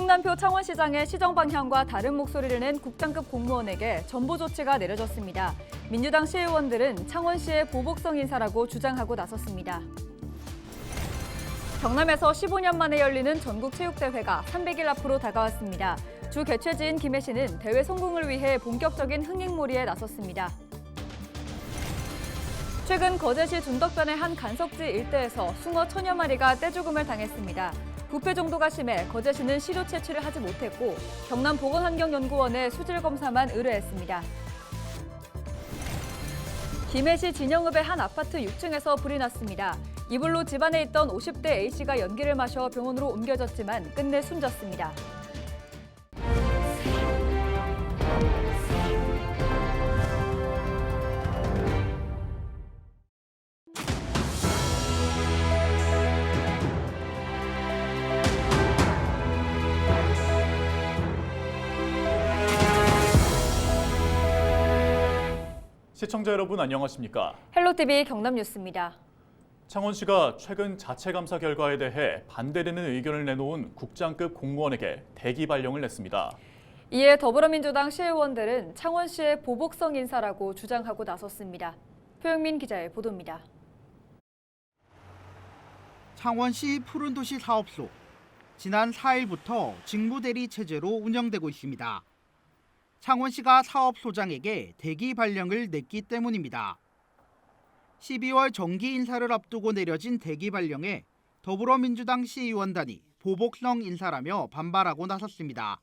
홍남표 창원시장의 시정 방향과 다른 목소리를 낸 국장급 공무원에게 전보 조치가 내려졌습니다. 민주당 시의원들은 창원시의 보복성 인사라고 주장하고 나섰습니다. 경남에서 15년 만에 열리는 전국체육대회가 300일 앞으로 다가왔습니다. 주 개최지인 김해시는 대회 성공을 위해 본격적인 흥행몰이에 나섰습니다. 최근 거제시 준덕변의 한 간석지 일대에서 숭어 천여 마리가 떼죽음을 당했습니다. 부패 정도가 심해 거제시는 시료 채취를 하지 못했고 경남보건환경연구원에 수질 검사만 의뢰했습니다. 김해시 진영읍의 한 아파트 6층에서 불이 났습니다. 이불로 집안에 있던 50대 A씨가 연기를 마셔 병원으로 옮겨졌지만 끝내 숨졌습니다. 시청자 여러분 안녕하십니까? 헬로티비 경남뉴스입니다. 창원시가 최근 자체 감사 결과에 대해 반대되는 의견을 내놓은 국장급 공무원에게 대기 발령을 냈습니다. 이에 더불어민주당 시의원들은 창원시의 보복성 인사라고 주장하고 나섰습니다. 표영민 기자의 보도입니다. 창원시 푸른도시 사업소. 지난 4일부터 직무대리 체제로 운영되고 있습니다. 창원시가 사업소장에게 대기 발령을 냈기 때문입니다. 12월 정기 인사를 앞두고 내려진 대기 발령에 더불어민주당 시의원단이 보복성 인사라며 반발하고 나섰습니다.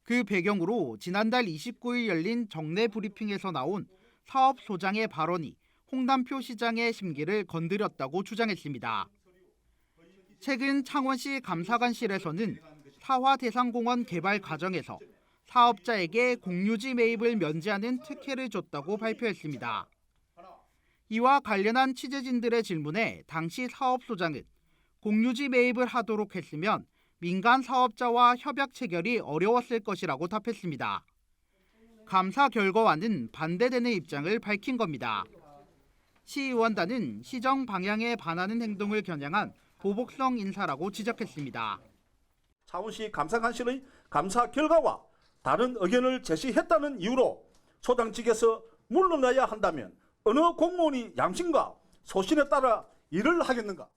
그 배경으로 지난달 29일 열린 정례 브리핑에서 나온 사업소장의 발언이 홍남표 시장의 심기를 건드렸다고 주장했습니다. 최근 창원시 감사관실에서는 사화대상공원 개발 과정에서 사업자에게 공유지 매입을 면제하는 특혜를 줬다고 발표했습니다. 이와 관련한 취재진들의 질문에 당시 사업소장은 공유지 매입을 하도록 했으면 민간 사업자와 협약 체결이 어려웠을 것이라고 답했습니다. 감사 결과와는 반대되는 입장을 밝힌 겁니다. 시의원단은 시정 방향에 반하는 행동을 겨냥한 보복성 인사라고 지적했습니다. 창원시 감사관실의 감사 결과와 다른 의견을 제시했다는 이유로 소장직에서 물러나야 한다면 어느 공무원이 양심과 소신에 따라 일을 하겠는가?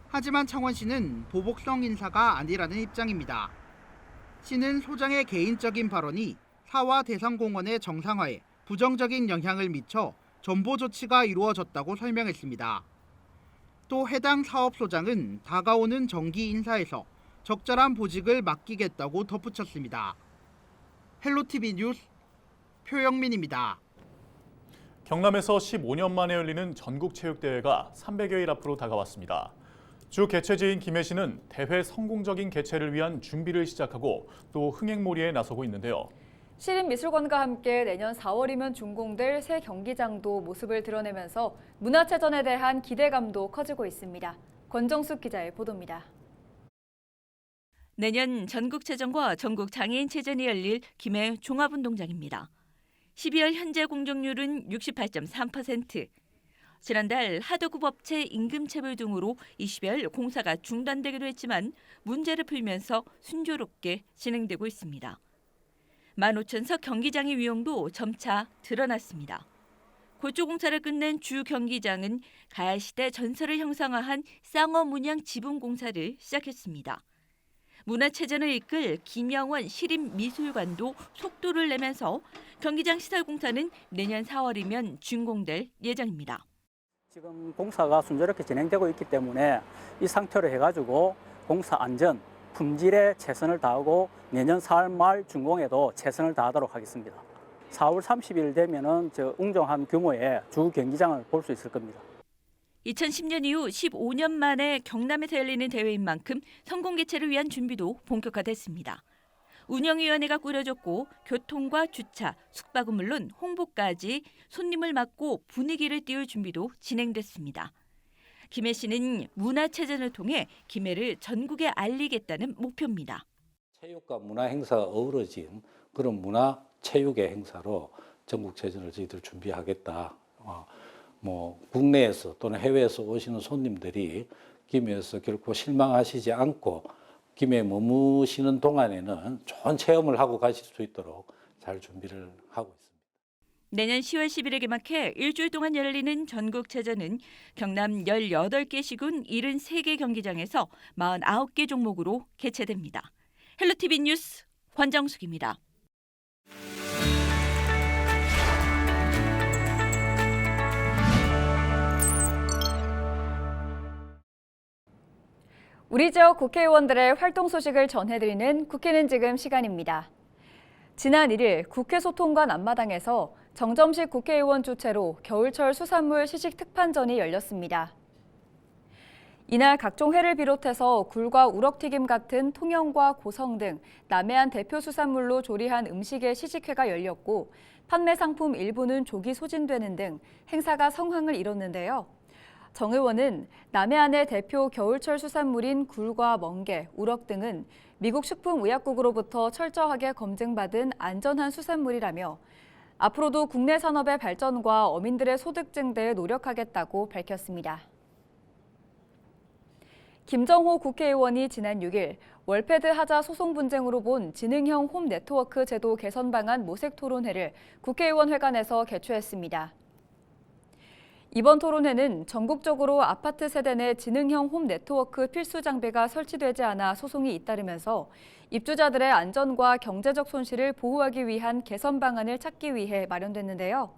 하지만 창원시는 보복성 인사가 아니라는 입장입니다. 시는 소장의 개인적인 발언이 사화대상공원의 정상화에 부정적인 영향을 미쳐 전보 조치가 이루어졌다고 설명했습니다. 또 해당 사업소장은 다가오는 정기 인사에서 적절한 보직을 맡기겠다고 덧붙였습니다. 헬로티비 뉴스 표영민입니다. 경남에서 15년 만에 열리는 전국체육대회가 300여일 앞으로 다가왔습니다. 주 개최지인 김해시는 대회 성공적인 개최를 위한 준비를 시작하고 또 흥행몰이에 나서고 있는데요. 시립미술관과 함께 내년 4월이면 준공될 새 경기장도 모습을 드러내면서 문화체전에 대한 기대감도 커지고 있습니다. 권정숙 기자의 보도입니다. 내년 전국체전과 전국장애인체전이 열릴 김해 종합운동장입니다. 12월 현재 공정률은 68.3%. 지난달 하도급 업체 임금체불 등으로 20여 공사가 중단되기도 했지만 문제를 풀면서 순조롭게 진행되고 있습니다. 15,000석 경기장의 위용도 점차 드러났습니다. 골조 공사를 끝낸 주 경기장은 가야시대 전설을 형상화한 쌍어 문양 지붕 공사를 시작했습니다. 문화체전을 이끌 김영원 시립미술관도 속도를 내면서 경기장 시설 공사는 내년 4월이면 준공될 예정입니다. 지금 공사가 순조롭게 진행되고 있기 때문에 이 상태로 해가지고 공사 안전, 품질에 최선을 다하고 내년 4월 말 준공에도 최선을 다하도록 하겠습니다. 4월 30일 되면은 웅장한 규모의 주 경기장을 볼 수 있을 겁니다. 2010년 이후 15년 만에 경남에서 열리는 대회인 만큼 성공 개최를 위한 준비도 본격화됐습니다. 운영위원회가 꾸려졌고 교통과 주차, 숙박은 물론 홍보까지 손님을 맞고 분위기를 띄울 준비도 진행됐습니다. 김해시는 문화체전을 통해 김해를 전국에 알리겠다는 목표입니다. 체육과 문화 행사가 어우러진 그런 문화 체육의 행사로 전국체전을 저희들 준비하겠다. 국내에서 또는 해외에서 오시는 손님들이 김해에서 결코 실망하시지 않고 김해에 머무시는 동안에는 좋은 체험을 하고 가실 수 있도록 잘 준비를 하고 있습니다. 내년 10월 10일에 개막해 일주일 동안 열리는 전국체전은 경남 18개 시군 73개 경기장에서 49개 종목으로 개최됩니다. 헬로티비 뉴스 권정숙입니다. 우리 지역 국회의원들의 활동 소식을 전해드리는 국회는 지금 시간입니다. 지난 1일 국회 소통관 앞마당에서 정점식 국회의원 주최로 겨울철 수산물 시식 특판전이 열렸습니다. 이날 각종 회를 비롯해서 굴과 우럭튀김 같은 통영과 고성 등 남해안 대표 수산물로 조리한 음식의 시식회가 열렸고 판매 상품 일부는 조기 소진되는 등 행사가 성황을 이뤘는데요. 정 의원은 남해안의 대표 겨울철 수산물인 굴과 멍게, 우럭 등은 미국 식품의약국으로부터 철저하게 검증받은 안전한 수산물이라며 앞으로도 국내 산업의 발전과 어민들의 소득 증대에 노력하겠다고 밝혔습니다. 김정호 국회의원이 지난 6일 월패드 하자 소송 분쟁으로 본 지능형 홈 네트워크 제도 개선 방안 모색 토론회를 국회의원 회관에서 개최했습니다. 이번 토론회는 전국적으로 아파트 세대 내 지능형 홈 네트워크 필수 장비가 설치되지 않아 소송이 잇따르면서 입주자들의 안전과 경제적 손실을 보호하기 위한 개선 방안을 찾기 위해 마련됐는데요.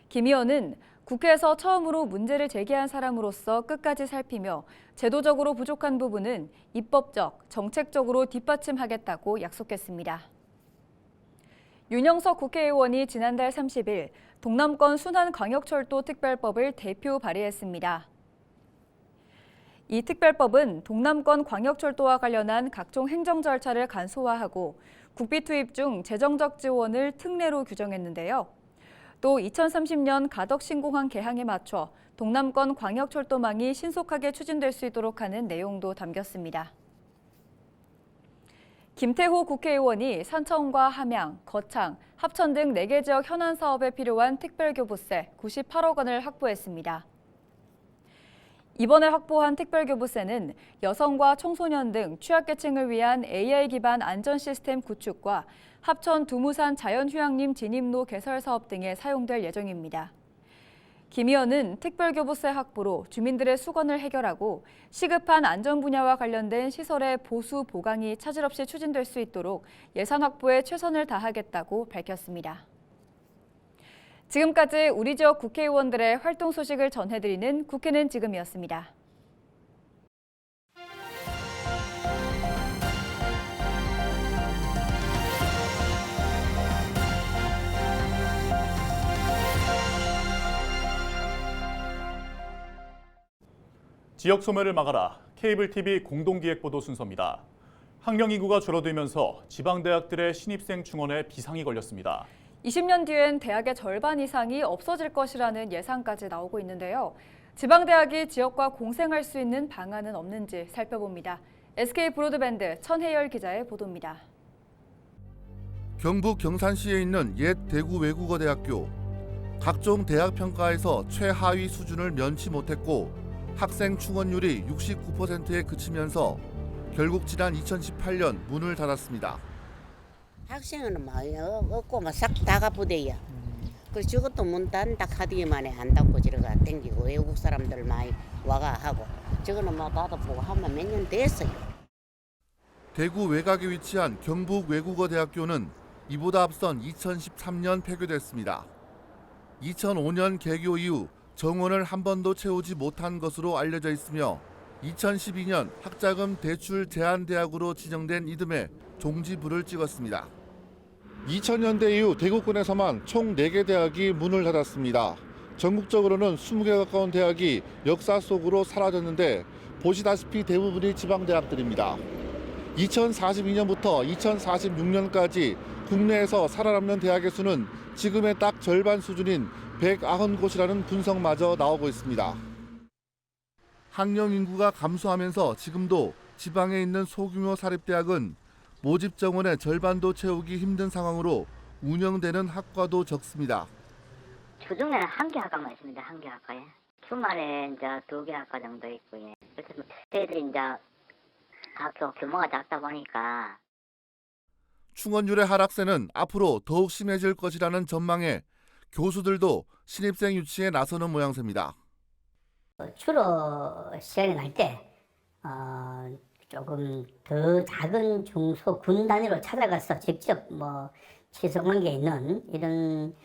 김 의원은 국회에서 처음으로 문제를 제기한 사람으로서 끝까지 살피며 제도적으로 부족한 부분은 입법적, 정책적으로 뒷받침하겠다고 약속했습니다. 윤영석 국회의원이 지난달 30일 동남권 순환광역철도 특별법을 대표 발의했습니다. 이 특별법은 동남권 광역철도와 관련한 각종 행정 절차를 간소화하고 국비 투입 중 재정적 지원을 특례로 규정했는데요. 또 2030년 가덕신공항 개항에 맞춰 동남권 광역철도망이 신속하게 추진될 수 있도록 하는 내용도 담겼습니다. 김태호 국회의원이 산청과 함양, 거창, 합천 등 4개 지역 현안 사업에 필요한 특별교부세 98억 원을 확보했습니다. 이번에 확보한 특별교부세는 여성과 청소년 등 취약계층을 위한 AI 기반 안전 시스템 구축과 합천 두무산 자연휴양림 진입로 개설 사업 등에 사용될 예정입니다. 김 의원은 특별교부세 확보로 주민들의 수건을 해결하고 시급한 안전 분야와 관련된 시설의 보수 보강이 차질 없이 추진될 수 있도록 예산 확보에 최선을 다하겠다고 밝혔습니다. 지금까지 우리 지역 국회의원들의 활동 소식을 전해드리는 국회는 지금이었습니다. 지역 소멸을 막아라. 케이블 TV 공동기획보도 순서입니다. 학령 인구가 줄어들면서 지방대학들의 신입생 충원에 비상이 걸렸습니다. 20년 뒤엔 대학의 절반 이상이 없어질 것이라는 예상까지 나오고 있는데요. 지방대학이 지역과 공생할 수 있는 방안은 없는지 살펴봅니다. SK 브로드밴드 천혜열 기자의 보도입니다. 경북 경산시에 있는 옛 대구 외국어대학교. 각종 대학 평가에서 최하위 수준을 면치 못했고 학생 충원율이 69%에 그치면서 결국 지난 2018년 문을 닫았습니다. 학생은 많이 없고 싹 다 가부대야. 그래서 저것도 문 닫는다 하디만에 안 닫고 저러가 땡기고 외국 사람들 많이 와가 하고 저거는 뭐 닫아보고 하면 몇 년 됐어요. 대구 외곽에 위치한 경북 외국어대학교는 이보다 앞선 2013년 폐교됐습니다. 2005년 개교 이후 정원을 한 번도 채우지 못한 것으로 알려져 있으며 2012년 학자금 대출 제한대학으로 지정된 이듬해 종지부를 찍었습니다. 2000년대 이후 대구권에서만 총 4개 대학이 문을 닫았습니다. 전국적으로는 20개 가까운 대학이 역사 속으로 사라졌는데 보시다시피 대부분이 지방대학들입니다. 2042년부터 2046년까지 국내에서 살아남는 대학의 수는 지금의 딱 절반 수준인 190곳이라는 분석마저 나오고 있습니다. 학령 인구가 감소하면서 지금도 지방에 있는 소규모 사립대학은 모집 정원의 절반도 채우기 힘든 상황으로 운영되는 학과도 적습니다. 주중에는 1개 학과만 있습니다. 1개 학과에. 주말에 이제 2개 학과 정도 있고요. 그래서 애들이 이제 학교 규모가 작다 보니까 충원율의 하락세는 앞으로 더욱 심해질 것이라는 전망에 교수들도 신입생 유치에 나서는 모양새입니다. 주로 시간이 날 때 조금 더 작은 중소 군 단위로 찾아가서 직접 친선관계에 있는 이런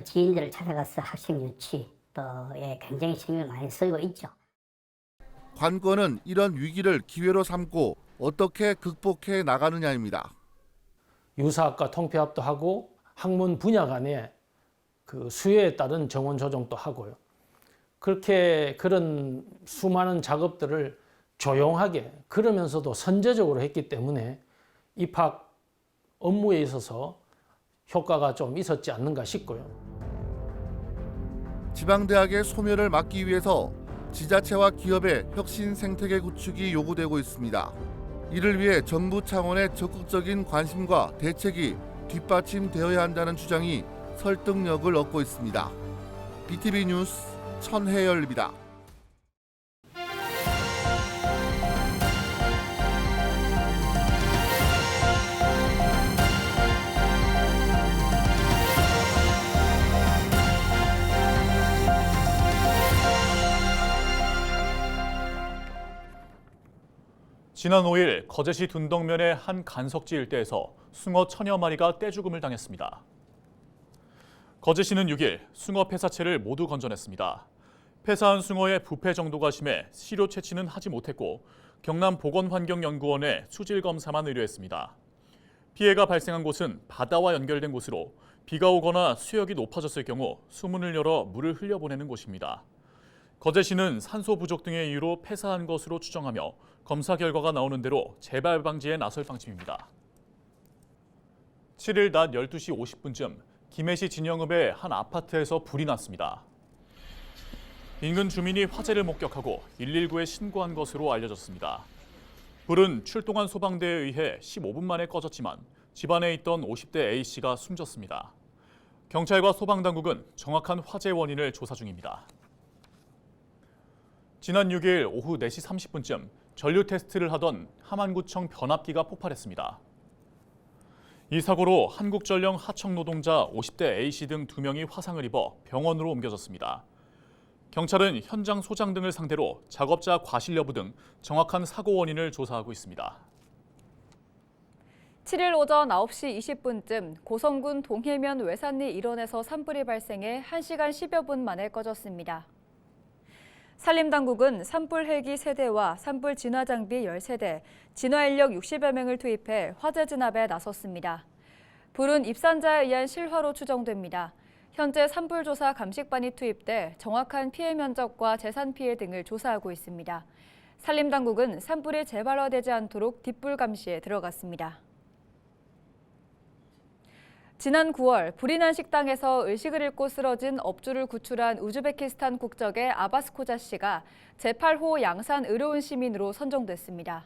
지인들을 찾아가서 학생 유치에 굉장히 신경을 많이 쓰고 있죠. 관건은 이런 위기를 기회로 삼고 어떻게 극복해 나가느냐입니다. 유사학과 통폐합도 하고 학문 분야 간에 그 수요에 따른 정원 조정도 하고요. 그렇게 그런 수많은 작업들을 조용하게 그러면서도 선제적으로 했기 때문에 입학 업무에 있어서 효과가 좀 있었지 않는가 싶고요. 지방대학의 소멸을 막기 위해서 지자체와 기업의 혁신 생태계 구축이 요구되고 있습니다. 이를 위해 정부 차원의 적극적인 관심과 대책이 뒷받침되어야 한다는 주장이 설득력을 얻고 있습니다. BTV 뉴스 천혜열입니다. 지난 5일 거제시 둔덕면의 한 간석지 일대에서 숭어 천여 마리가 떼죽음을 당했습니다. 거제시는 6일 숭어 폐사체를 모두 건져냈습니다. 폐사한 숭어의 부패 정도가 심해 시료 채취는 하지 못했고 경남보건환경연구원에 수질 검사만 의뢰했습니다. 피해가 발생한 곳은 바다와 연결된 곳으로 비가 오거나 수역이 높아졌을 경우 수문을 열어 물을 흘려보내는 곳입니다. 거제시는 산소 부족 등의 이유로 폐사한 것으로 추정하며 검사 결과가 나오는 대로 재발 방지에 나설 방침입니다. 7일 낮 12시 50분쯤 김해시 진영읍의 한 아파트에서 불이 났습니다. 인근 주민이 화재를 목격하고 119에 신고한 것으로 알려졌습니다. 불은 출동한 소방대에 의해 15분 만에 꺼졌지만 집안에 있던 50대 A씨가 숨졌습니다. 경찰과 소방당국은 정확한 화재 원인을 조사 중입니다. 지난 6일 오후 4시 30분쯤 전류 테스트를 하던 함안구청 변압기가 폭발했습니다. 이 사고로 한국전력 하청 노동자 50대 A씨 등 2명이 화상을 입어 병원으로 옮겨졌습니다. 경찰은 현장 소장 등을 상대로 작업자 과실 여부 등 정확한 사고 원인을 조사하고 있습니다. 7일 오전 9시 20분쯤 고성군 동해면 외산리 일원에서 산불이 발생해 1시간 10여 분 만에 꺼졌습니다. 산림당국은 산불 헬기 3대와 산불 진화 장비 13대, 진화 인력 60여 명을 투입해 화재 진압에 나섰습니다. 불은 입산자에 의한 실화로 추정됩니다. 현재 산불 조사 감식반이 투입돼 정확한 피해 면적과 재산 피해 등을 조사하고 있습니다. 산림당국은 산불이 재발화되지 않도록 뒷불 감시에 들어갔습니다. 지난 9월 불이 난 식당에서 의식을 잃고 쓰러진 업주를 구출한 우즈베키스탄 국적의 아바스코자 씨가 제8호 양산 의로운 시민으로 선정됐습니다.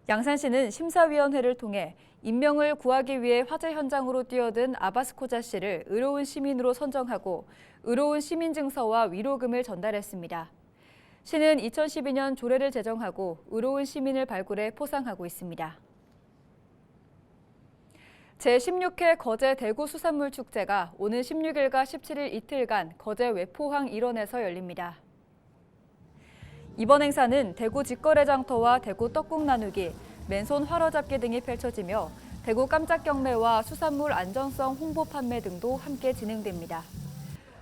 양산 씨는 심사위원회를 통해 인명을 구하기 위해 화재 현장으로 뛰어든 아바스코자 씨를 의로운 시민으로 선정하고 의로운 시민 증서와 위로금을 전달했습니다. 시는 2012년 조례를 제정하고 의로운 시민을 발굴해 포상하고 있습니다. 제16회 거제 대구 수산물 축제가 오는 16일과 17일 이틀간 거제 외포항 일원에서 열립니다. 이번 행사는 대구 직거래 장터와 대구 떡국 나누기, 맨손 활어잡기 등이 펼쳐지며 대구 깜짝 경매와 수산물 안전성 홍보 판매 등도 함께 진행됩니다.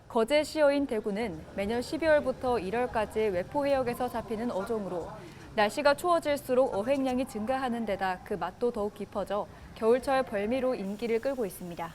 거제 시어인 대구는 매년 12월부터 1월까지 외포해역에서 잡히는 어종으로 날씨가 추워질수록 어획량이 증가하는 데다 그 맛도 더욱 깊어져 겨울철 벌미로 인기를 끌고 있습니다.